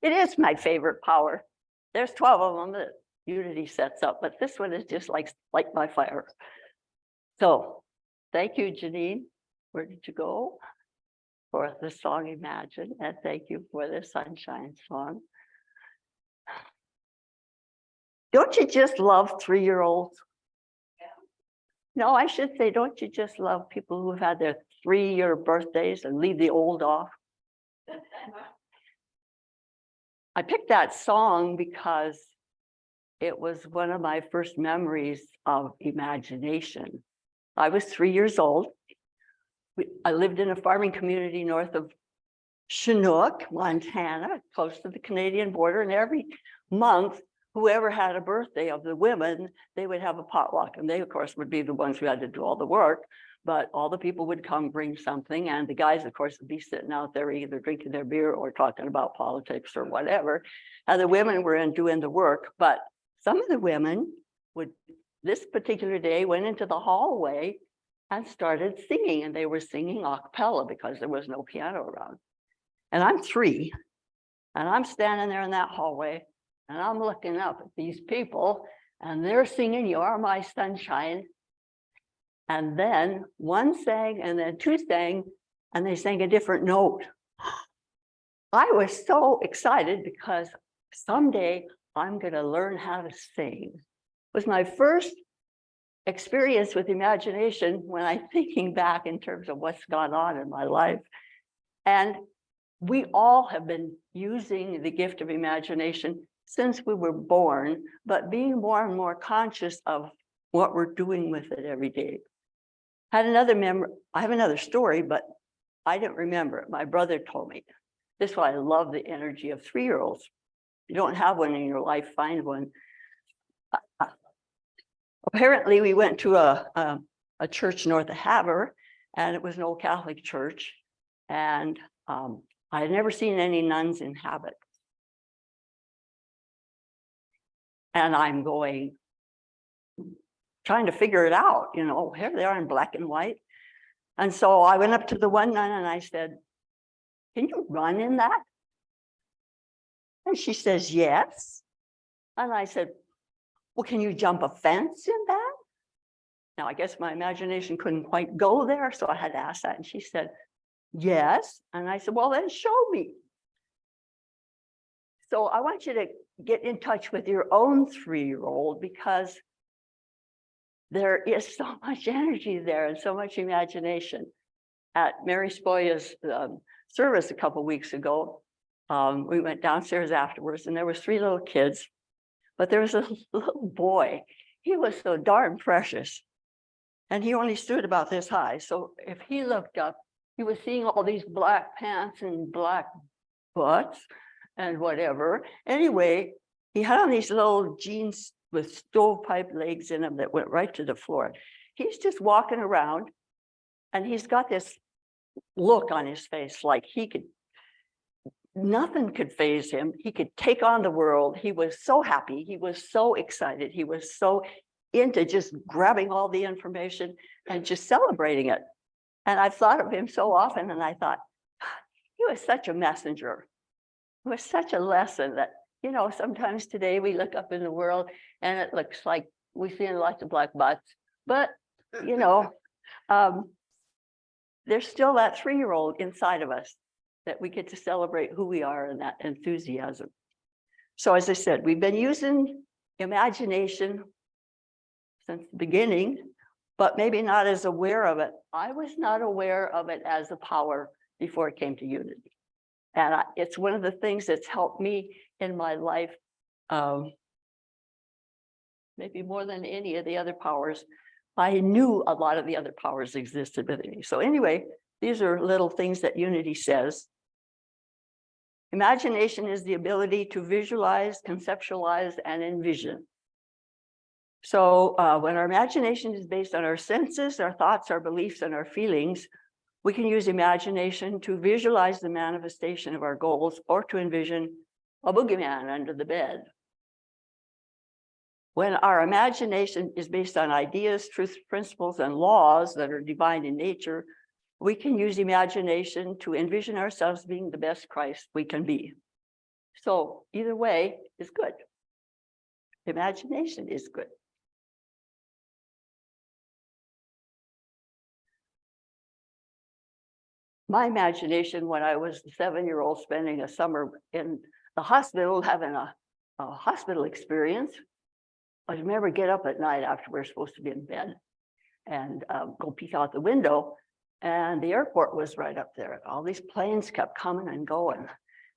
It is my favorite power. There's 12 of them that Unity sets up, but this one is just like light my fire. So thank you, Janine. Where did you go? For the song Imagine, and thank you for the Sunshine song. Don't you just love 3-year-olds? No, I should say, don't you just love people who have had their 3-year birthdays and leave the old off? I picked that song because it was one of my first memories of imagination. I was 3 years old. I lived in a farming community north of Chinook, Montana, close to the Canadian border, and every month, whoever had a birthday of the women, they would have a potluck, and they, of course, would be the ones who had to do all the work, but all the people would come bring something, and the guys, of course, would be sitting out there either drinking their beer or talking about politics or whatever, and the women were in doing the work. But some of the women would, this particular day, went into the hallway and started singing, and they were singing a cappella because there was no piano around. And I'm 3, and I'm standing there in that hallway, and I'm looking up at these people, and they're singing "You Are My Sunshine." And then one sang, and then 2 sang, and they sang a different note. I was so excited because someday I'm going to learn how to sing. It was my first experience with imagination when I'm thinking back in terms of what's gone on in my life. And we all have been using the gift of imagination since we were born, but being more and more conscious of what we're doing with it every day. I have another story, but I didn't remember it. My brother told me. This is why I love the energy of 3-year-olds. If you don't have one in your life, find one. Apparently, we went to a church north of Havre, and it was an old Catholic church, and I had never seen any nuns in habit. And I'm trying to figure it out, here they are in black and white. And so I went up to the one nun and I said, "Can you run in that?" And she says, "Yes." And I said, "Well, can you jump a fence in that?" Now, I guess my imagination couldn't quite go there, so I had to ask that. And she said, "Yes." And I said, "Well, then show me." So I want you to get in touch with your own 3-year-old, because there is so much energy there and so much imagination. At Mary Spoya's service a couple of weeks ago, we went downstairs afterwards, and there was 3 little kids, but there was a little boy. He was so darn precious, and he only stood about this high. So if he looked up, he was seeing all these black pants and black butts and whatever. Anyway, he had on these little jeans with stovepipe legs in them that went right to the floor. He's just walking around, and he's got this look on his face like nothing could faze him. He could take on the world. He was so happy. He was so excited. He was so into just grabbing all the information and just celebrating it. And I've thought of him so often, and I thought, he was such a messenger. It was such a lesson that, sometimes today we look up in the world and it looks like we see lots of black butts, but, there's still that 3-year-old inside of us that we get to celebrate who we are and that enthusiasm. So as I said, we've been using imagination since the beginning, but maybe not as aware of it. I was not aware of it as a power before it came to Unity. And it's one of the things that's helped me in my life, maybe more than any of the other powers. I knew a lot of the other powers existed within me. So anyway, these are little things that Unity says. Imagination is the ability to visualize, conceptualize, and envision. So when our imagination is based on our senses, our thoughts, our beliefs, and our feelings, we can use imagination to visualize the manifestation of our goals or to envision a boogeyman under the bed. When our imagination is based on ideas, truths, principles, and laws that are divine in nature, we can use imagination to envision ourselves being the best Christ we can be. So either way is good. Imagination is good. My imagination when I was a 7-year-old spending a summer in the hospital, having a hospital experience. I remember get up at night after we were supposed to be in bed and go peek out the window, and the airport was right up there. All these planes kept coming and going.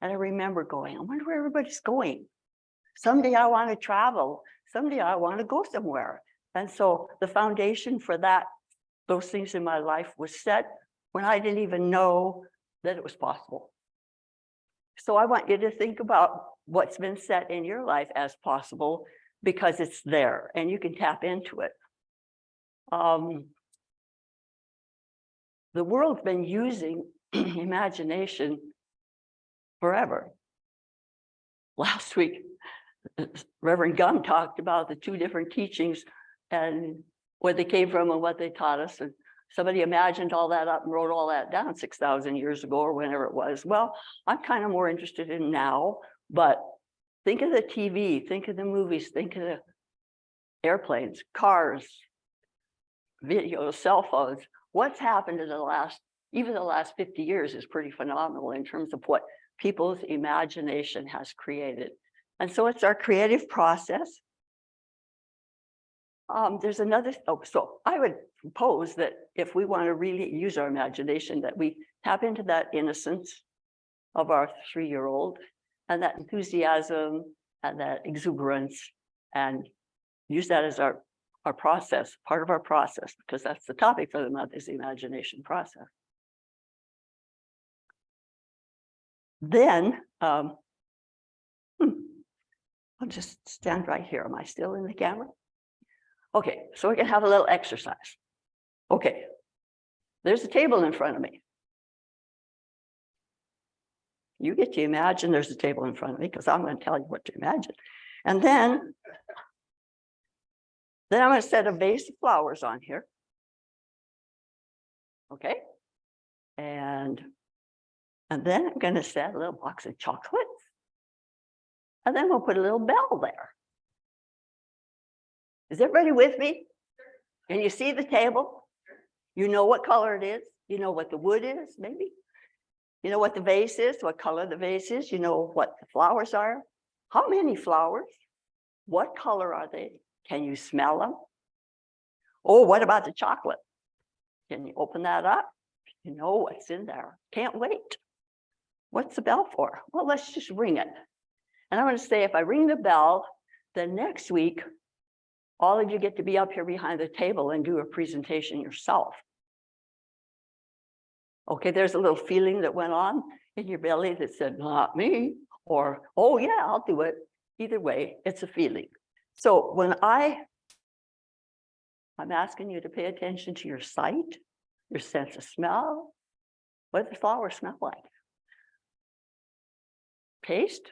And I remember going, I wonder where everybody's going. Someday I want to travel. Someday I want to go somewhere. And so the foundation for that, those things in my life was set when I didn't even know that it was possible. So I want you to think about what's been set in your life as possible, because it's there and you can tap into it. The world's been using imagination forever. Last week, Reverend Gum talked about the two different teachings and where they came from and what they taught us. And somebody imagined all that up and wrote all that down 6,000 years ago or whenever it was. Well, I'm kind of more interested in now, but think of the TV, think of the movies, think of the airplanes, cars, video, cell phones. What's happened in the last, even the last 50 years is pretty phenomenal in terms of what people's imagination has created. And so it's our creative process. There's another, so I would propose that if we want to really use our imagination, that we tap into that innocence of our 3-year-old and that enthusiasm and that exuberance, and use that as our process, part of our process, because that's the topic for the month, is the imagination process. Then, I'll just stand right here. Am I still in the camera? Okay, so we can have a little exercise. Okay, there's a table in front of me. You get to imagine there's a table in front of me because I'm going to tell you what to imagine. And then I'm going to set a vase of flowers on here. Okay. And then I'm going to set a little box of chocolates. And then we'll put a little bell there. Is everybody with me? Can you see the table? You know what color it is? You know what the wood is, maybe? You know what the vase is, what color the vase is? You know what the flowers are? How many flowers? What color are they? Can you smell them? Oh, what about the chocolate? Can you open that up? You know what's in there. Can't wait. What's the bell for? Well, let's just ring it. And I'm going to say, if I ring the bell, then next week, all of you get to be up here behind the table and do a presentation yourself. Okay, there's a little feeling that went on in your belly that said, not me, or, oh yeah, I'll do it. Either way, it's a feeling. So when I'm asking you to pay attention to your sight, your sense of smell. What does the flower smell like? Taste?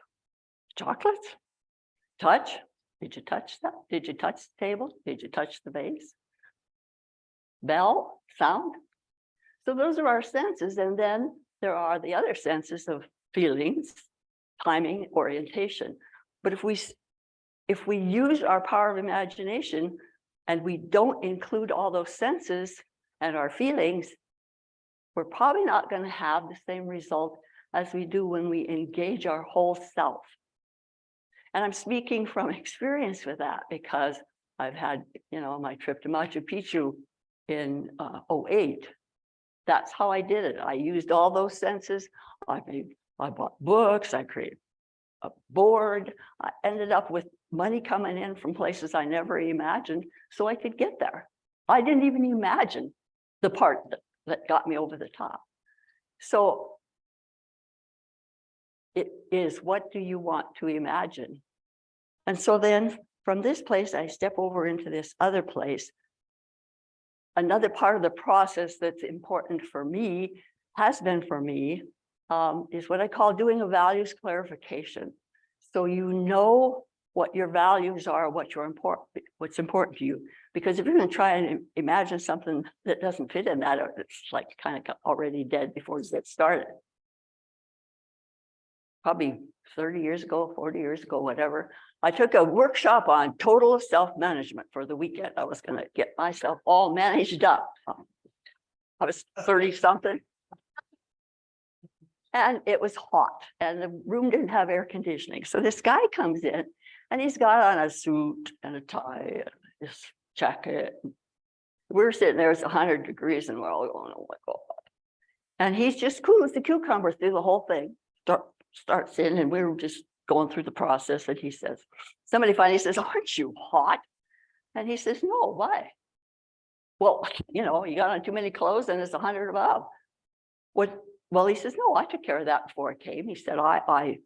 Chocolates? Touch? Did you touch that? Did you touch the table? Did you touch the vase? Bell? Sound? So those are our senses. And then there are the other senses of feelings, timing, orientation. But if we use our power of imagination and we don't include all those senses and our feelings, we're probably not going to have the same result as we do when we engage our whole self. And I'm speaking from experience with that because I've had, my trip to Machu Picchu in 2008. That's how I did it. I used all those senses. I bought books, I created a board. I ended up with money coming in from places I never imagined so I could get there. I didn't even imagine the part that got me over the top. So it is, what do you want to imagine? And so then from this place, I step over into this other place. Another part of the process that's important for me, has been for me, is what I call doing a values clarification. So you know what your values are, what's important to you. Because if you're going to try and imagine something that doesn't fit in that, it's like kind of already dead before you get started. Probably 30 years ago, 40 years ago, whatever. I took a workshop on total self-management for the weekend. I was going to get myself all managed up. I was 30 something. And it was hot and the room didn't have air conditioning. So this guy comes in and he's got on a suit and a tie and this jacket. We're sitting there, it's 100 degrees and we're all going, oh my God. And he's just cool as the cucumber through the whole thing. Starts in and we were just going through the process. And he says, somebody finally says, aren't you hot? And he says, no, why? Well, you know, you got on too many clothes and it's 100 above. What? Well, he says, no, I took care of that before I came. He said, I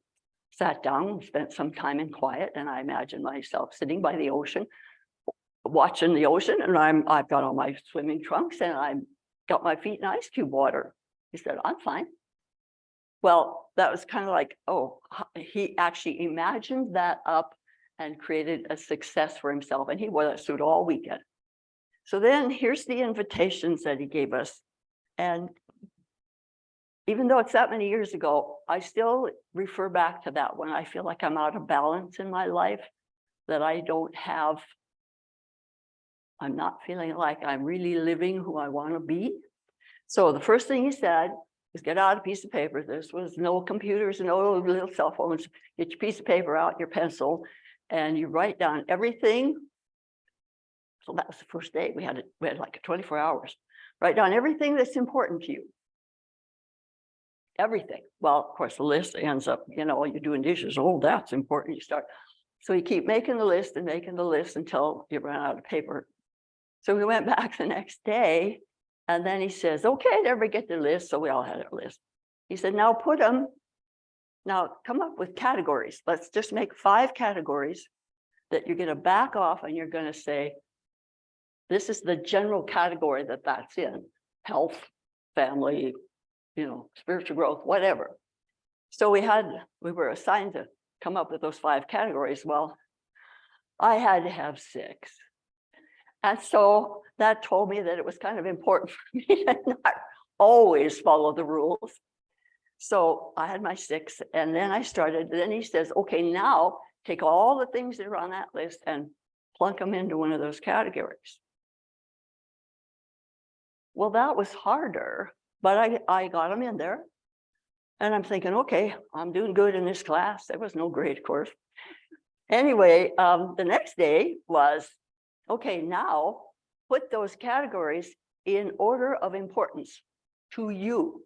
sat down and spent some time in quiet and I imagined myself sitting by the ocean, watching the ocean, and I've got on my swimming trunks and I've got my feet in ice cube water. He said, I'm fine. Well, that was kind of like, oh, he actually imagined that up and created a success for himself. And he wore that suit all weekend. So then here's the invitations that he gave us. And even though it's that many years ago, I still refer back to that when I feel like I'm out of balance in my life, that I don't have, I'm not feeling like I'm really living who I want to be. So the first thing he said is get out a piece of paper. This was no computers, no little cell phones. Get your piece of paper out, your pencil, and you write down everything. So that was the first day. We had like 24 hours. Write down everything that's important to you. Everything. Well, of course, the list ends up, you know, you're doing dishes. Oh, that's important. You start. So you keep making the list and making the list until you run out of paper. So we went back the next day and then he says, okay, everybody get their list. So we all had our list. He said, now come up with categories. Let's just make 5 categories that you're going to back off and you're going to say, this is the general category that's in: health, family, you know, spiritual growth, whatever. So we were assigned to come up with those 5 categories. Well, I had to have 6. And so that told me that it was kind of important for me to not always follow the rules. So I had my 6 and then then he says, okay, now take all the things that are on that list and plunk them into one of those categories. Well, that was harder, but I got them in there. And I'm thinking, okay, I'm doing good in this class. There was no grade, of course. Anyway, the next day was, okay, now put those categories in order of importance to you,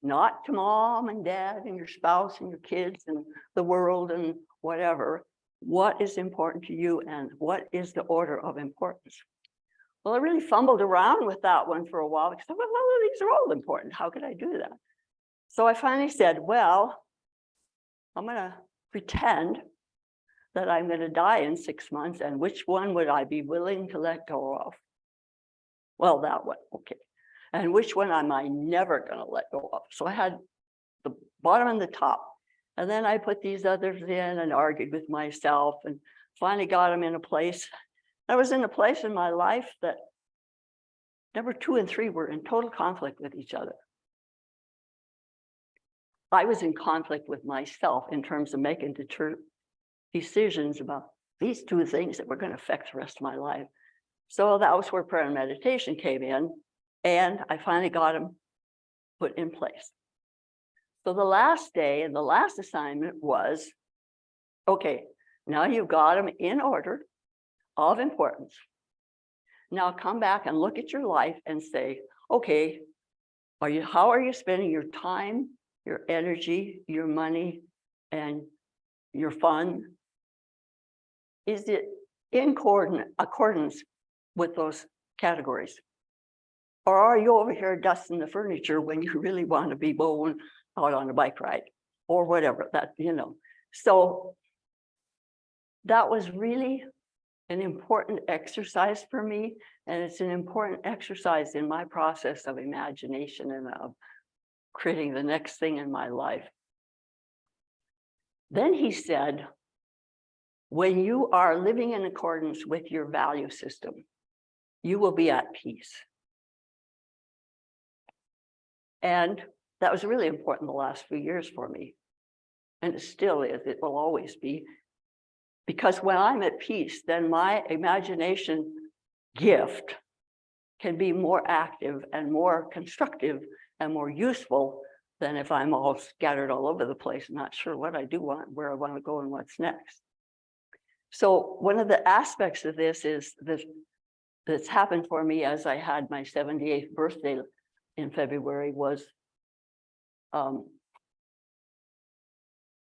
not to mom and dad and your spouse and your kids and the world and whatever. What is important to you and what is the order of importance? Well, I really fumbled around with that one for a while because I thought, well, these are all important. How could I do that? So I finally said, well, I'm going to pretend that I'm going to die in 6 months, and which one would I be willing to let go of? Well, that one, okay. And which one am I never going to let go of? So I had the bottom and the top. And then I put these others in and argued with myself and finally got them in a place. I was in a place in my life that number 2 and 3 were in total conflict with each other. I was in conflict with myself in terms of making decisions about these 2 things that were going to affect the rest of my life. So that was where prayer and meditation came in, and I finally got them put in place. So the last day and the last assignment was, okay, now you've got them in order of importance. Now come back and look at your life and say, okay, how are you spending your time, your energy, your money, and your fun? Is it in accordance with those categories? Or are you over here dusting the furniture when you really want to be going out on a bike ride or whatever that, you know? So that was really an important exercise for me. And it's an important exercise in my process of imagination and of creating the next thing in my life. Then he said, when you are living in accordance with your value system, you will be at peace. And that was really important the last few years for me. and it still is, it will always be. Because when I'm at peace, then my imagination gift can be more active and more constructive and more useful than if I'm all scattered all over the place, not sure what I do want, where I want to go and what's next. So one of the aspects of this is that's happened for me as I had my 78th birthday in February was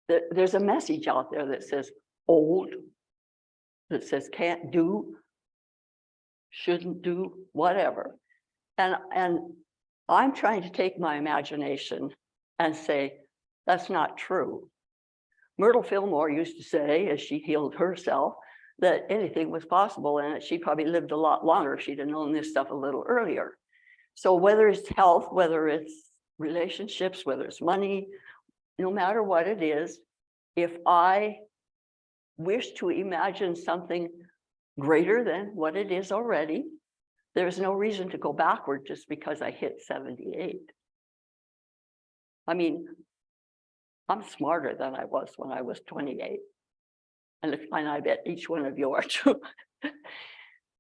there's a message out there that says old, that says can't do, shouldn't do, whatever. And I'm trying to take my imagination and say, that's not true. Myrtle Fillmore used to say, as she healed herself, that anything was possible and that she probably lived a lot longer if she'd have known this stuff a little earlier. So whether it's health, whether it's relationships, whether it's money, no matter what it is, if I wish to imagine something greater than what it is already, there's no reason to go backward just because I hit 78. I mean, I'm smarter than I was when I was 28. And I bet each one of you are too.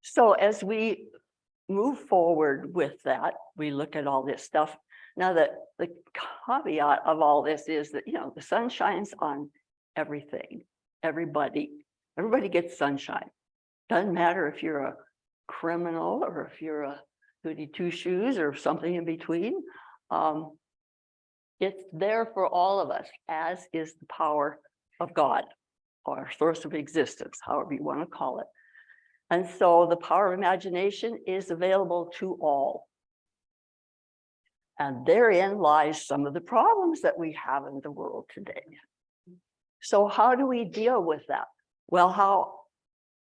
So as we move forward with that, we look at all this stuff. Now the caveat of all this is that, the sun shines on everything, everybody gets sunshine. Doesn't matter if you're a criminal or if you're a goody two shoes or something in between. It's there for all of us, as is the power of God, or source of existence, however you want to call it. And so the power of imagination is available to all. And therein lies some of the problems that we have in the world today. So how do we deal with that? Well, how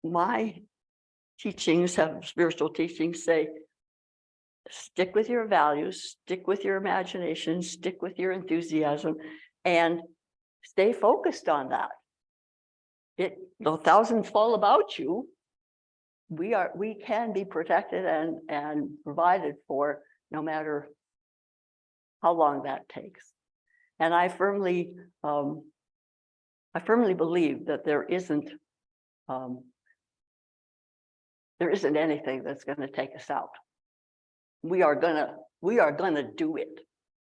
my teachings have, spiritual teachings say, stick with your values, stick with your imagination, stick with your enthusiasm, and stay focused on that. Though thousands fall about you, we can be protected and provided for no matter how long that takes. And I firmly believe that there isn't anything that's going to take us out. We are gonna do it.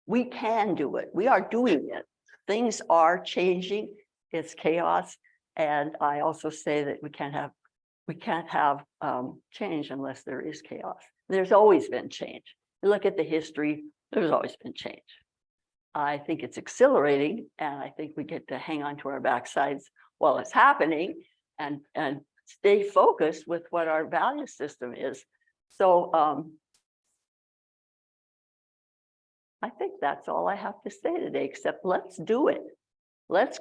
We can do it. We are doing it. Things are changing. It's chaos. And I also say that we can't have change unless there is chaos. There's always been change. You look at the history, there's always been change. I think it's exhilarating, and I think we get to hang on to our backsides while it's happening and stay focused with what our value system is. So I think that's all I have to say today, except let's do it. Let's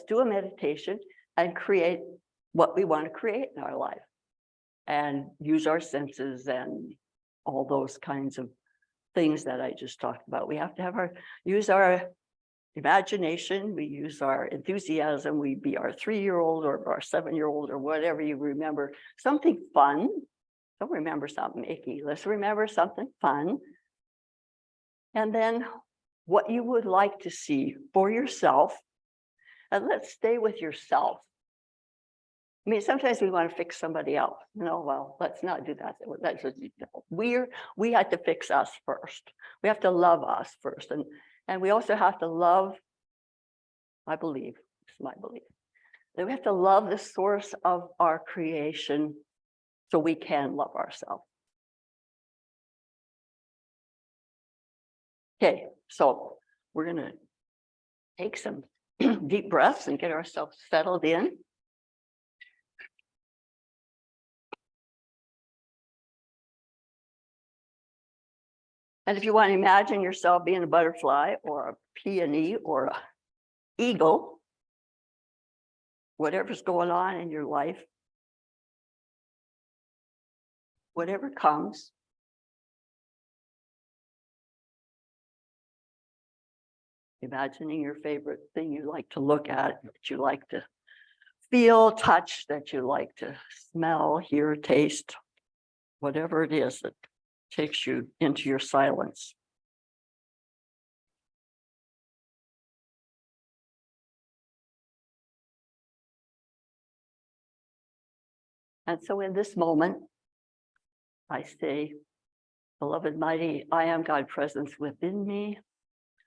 do a meditation and create what we want to create in our life and use our senses and all those kinds of things that I just talked about. We have to use our imagination, we use our enthusiasm, we be our 3-year-old or our 7-year-old or whatever you remember, something fun. Don't remember something icky. Let's remember something fun. And then what you would like to see for yourself. And let's stay with yourself. I mean, sometimes we want to fix somebody else. No, well, let's not do that. That's what we had to fix us first. We have to love us first. And we also have to love, I believe, it's my belief, that we have to love the source of our creation so we can love ourselves. Okay, so we're going to take some deep breaths and get ourselves settled in. And if you want to imagine yourself being a butterfly or a peony or an eagle, whatever's going on in your life, whatever comes, imagining your favorite thing you like to look at, that you like to feel, touch, that you like to smell, hear, taste, whatever it is that takes you into your silence. And so in this moment, I say, beloved mighty, I am God presence within me,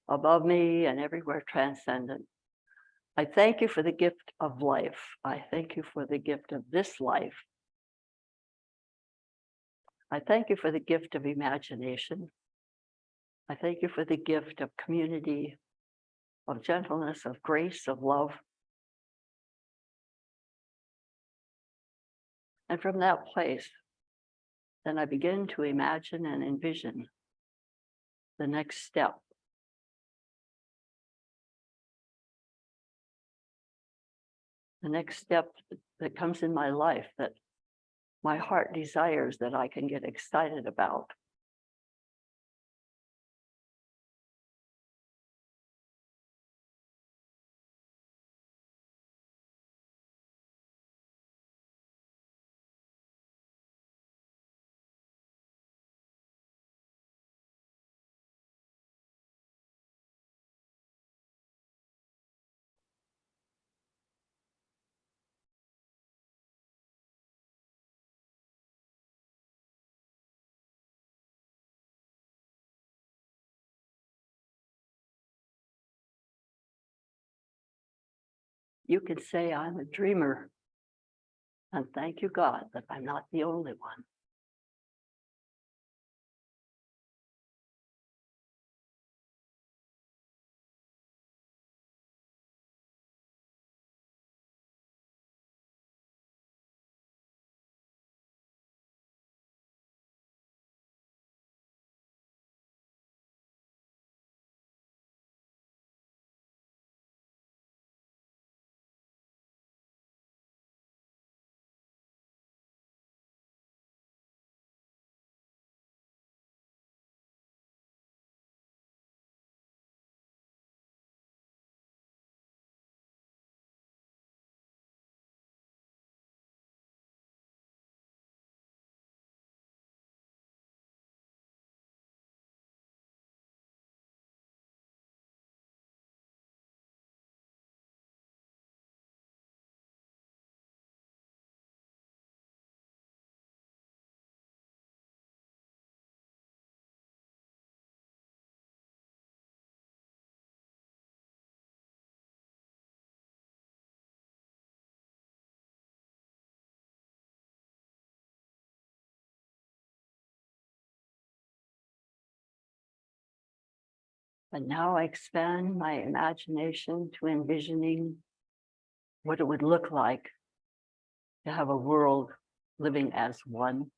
above me, and everywhere transcendent. I thank you for the gift of life. I thank you for the gift of this life. I thank you for the gift of imagination. I thank you for the gift of community, of gentleness, of grace, of love. And from that place, then I begin to imagine and envision the next step. The next step that comes in my life that my heart desires, that I can get excited about. You can say I'm a dreamer, and thank you, God, that I'm not the only one. But now I expand my imagination to envisioning what it would look like to have a world living as one.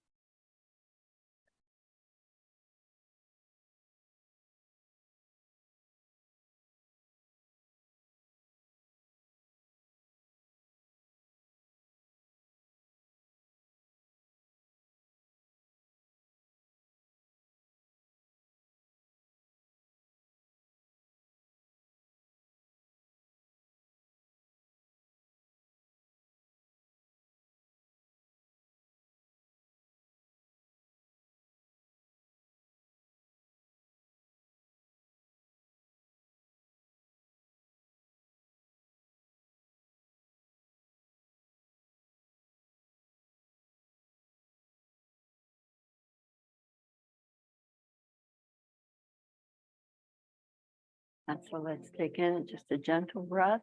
And so let's take in just a gentle breath.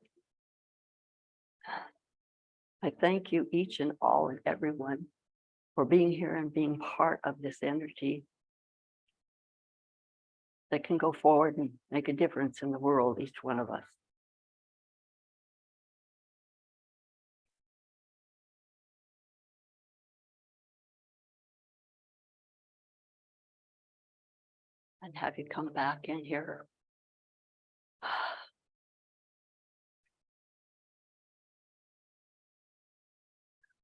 I thank you, each and all and everyone, for being here and being part of this energy that can go forward and make a difference in the world, each one of us. And have you come back in here.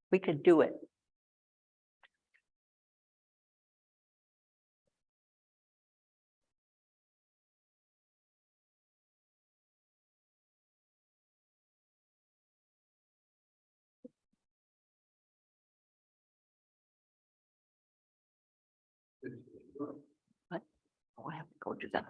We could do it. What? Oh, I have to go do that.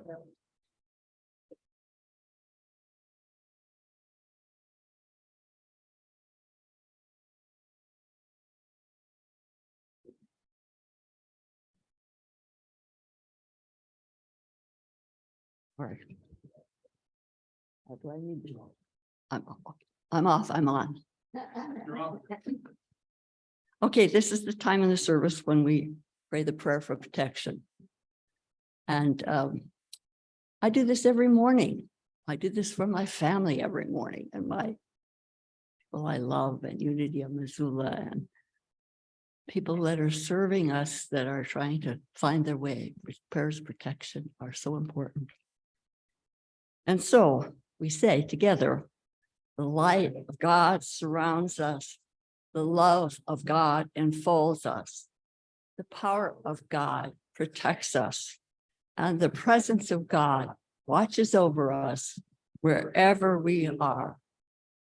All right. What do I need to do? I'm off, I'm on. Okay, this is the time in the service when we pray the prayer for protection. And I do this every morning. I do this for my family every morning and my people I love and Unity of Missoula and people that are serving us that are trying to find their way. Prayers protection are so important. And so we say together, the light of God surrounds us. The love of God enfolds us. The power of God protects us. And the presence of God watches over us wherever we are.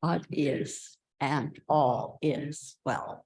God is, and all is well.